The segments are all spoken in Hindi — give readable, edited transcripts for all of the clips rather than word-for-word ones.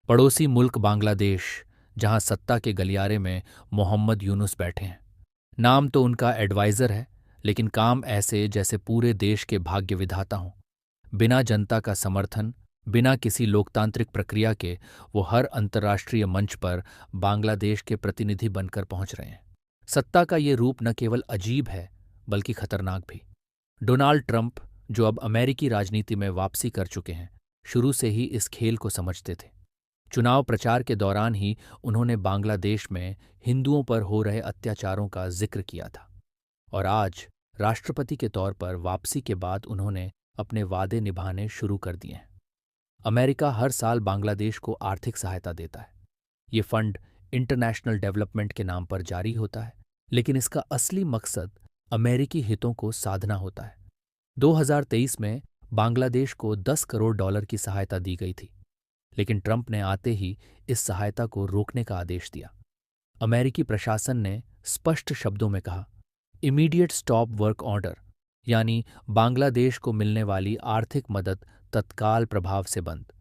पड़ोसी मुल्क बांग्लादेश, जहां सत्ता के गलियारे में मोहम्मद यूनुस बैठे हैं। नाम तो उनका एडवाइज़र है, लेकिन काम ऐसे जैसे पूरे देश के भाग्य विधाता हों। बिना जनता का समर्थन, बिना किसी लोकतांत्रिक प्रक्रिया के वो हर अंतर्राष्ट्रीय मंच पर बांग्लादेश के प्रतिनिधि बनकर पहुंच रहे हैं। सत्ता का ये रूप न केवल अजीब है, बल्कि खतरनाक भी। डोनाल्ड ट्रंप, जो अब अमेरिकी राजनीति में वापसी कर चुके हैं, शुरू से ही इस खेल को समझते थे। चुनाव प्रचार के दौरान ही उन्होंने बांग्लादेश में हिंदुओं पर हो रहे अत्याचारों का जिक्र किया था, और आज राष्ट्रपति के तौर पर वापसी के बाद उन्होंने अपने वादे निभाने शुरू कर दिए हैं। अमेरिका हर साल बांग्लादेश को आर्थिक सहायता देता है। ये फंड इंटरनेशनल डेवलपमेंट के नाम पर जारी होता है, लेकिन इसका असली मकसद अमेरिकी हितों को साधना होता है। 2023 में बांग्लादेश को $10 करोड़ की सहायता दी गई थी, लेकिन ट्रंप ने आते ही इस सहायता को रोकने का आदेश दिया। अमेरिकी प्रशासन ने स्पष्ट शब्दों में कहा, इमीडिएट स्टॉप वर्क ऑर्डर, यानी बांग्लादेश को मिलने वाली आर्थिक मदद तत्काल प्रभाव से बंद।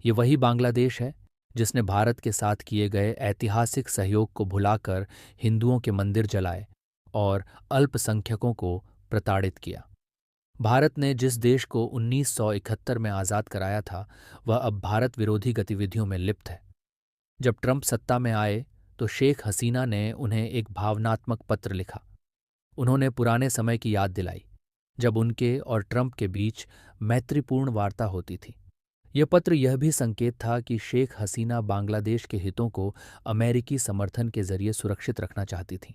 ये वही बांग्लादेश है जिसने भारत के साथ किए गए ऐतिहासिक सहयोग को भुलाकर हिंदुओं के मंदिर जलाए और अल्पसंख्यकों को प्रताड़ित किया। भारत ने जिस देश को 1971 में आज़ाद कराया था, वह अब भारत विरोधी गतिविधियों में लिप्त है। जब ट्रंप सत्ता में आए तो शेख हसीना ने उन्हें एक भावनात्मक पत्र लिखा। उन्होंने पुराने समय की याद दिलाई, जब उनके और ट्रंप के बीच मैत्रीपूर्ण वार्ता होती थी। यह पत्र यह भी संकेत था कि शेख हसीना बांग्लादेश के हितों को अमेरिकी समर्थन के जरिए सुरक्षित रखना चाहती थीं।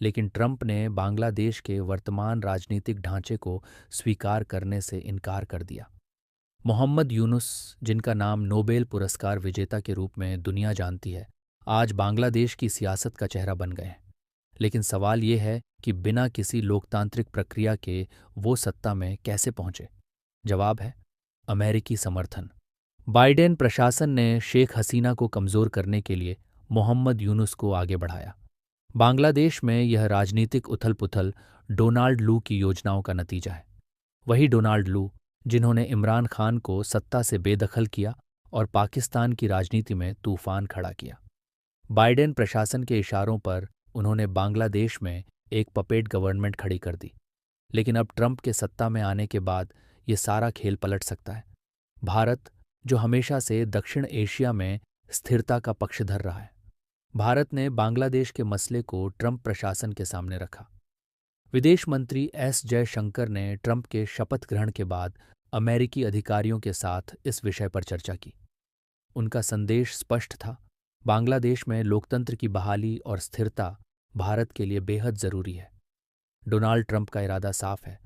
लेकिन ट्रंप ने बांग्लादेश के वर्तमान राजनीतिक ढांचे को स्वीकार करने से इनकार कर दिया। मोहम्मद यूनुस, जिनका नाम नोबेल पुरस्कार विजेता के रूप में दुनिया जानती है, आज बांग्लादेश की सियासत का चेहरा बन गए हैं। लेकिन सवाल ये है कि बिना किसी लोकतांत्रिक प्रक्रिया के वो सत्ता में कैसे पहुंचे? जवाब है अमेरिकी समर्थन। बाइडेन प्रशासन ने शेख हसीना को कमज़ोर करने के लिए मोहम्मद यूनुस को आगे बढ़ाया। बांग्लादेश में यह राजनीतिक उथल-पुथल डोनाल्ड लू की योजनाओं का नतीजा है। वही डोनाल्ड लू जिन्होंने इमरान खान को सत्ता से बेदखल किया और पाकिस्तान की राजनीति में तूफान खड़ा किया। बाइडेन प्रशासन के इशारों पर उन्होंने बांग्लादेश में एक पपेट गवर्नमेंट खड़ी कर दी। लेकिन अब ट्रंप के सत्ता में आने के बाद ये सारा खेल पलट सकता है। भारत, जो हमेशा से दक्षिण एशिया में स्थिरता का पक्षधर रहा है, भारत ने बांग्लादेश के मसले को ट्रंप प्रशासन के सामने रखा। विदेश मंत्री एस जयशंकर ने ट्रंप के शपथ ग्रहण के बाद अमेरिकी अधिकारियों के साथ इस विषय पर चर्चा की। उनका संदेश स्पष्ट था, बांग्लादेश में लोकतंत्र की बहाली और स्थिरता भारत के लिए बेहद जरूरी है। डोनाल्ड ट्रंप का इरादा साफ है।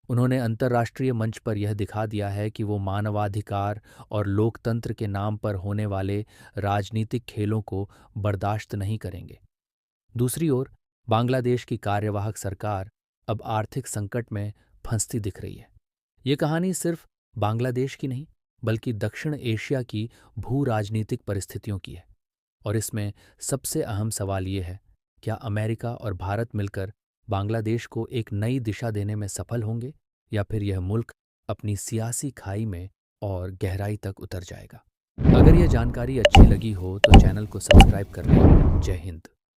उन्होंने अंतर्राष्ट्रीय मंच पर यह दिखा दिया है कि वो मानवाधिकार और लोकतंत्र के नाम पर होने वाले राजनीतिक खेलों को बर्दाश्त नहीं करेंगे। दूसरी ओर बांग्लादेश की कार्यवाहक सरकार अब आर्थिक संकट में फंसती दिख रही है। ये कहानी सिर्फ बांग्लादेश की नहीं, बल्कि दक्षिण एशिया की भू राजनीतिक परिस्थितियों की है। और इसमें सबसे अहम सवाल ये है, क्या अमेरिका और भारत मिलकर बांग्लादेश को एक नई दिशा देने में सफल होंगे, या फिर यह मुल्क अपनी सियासी खाई में और गहराई तक उतर जाएगा? अगर यह जानकारी अच्छी लगी हो तो चैनल को सब्सक्राइब कर लें। जय हिंद।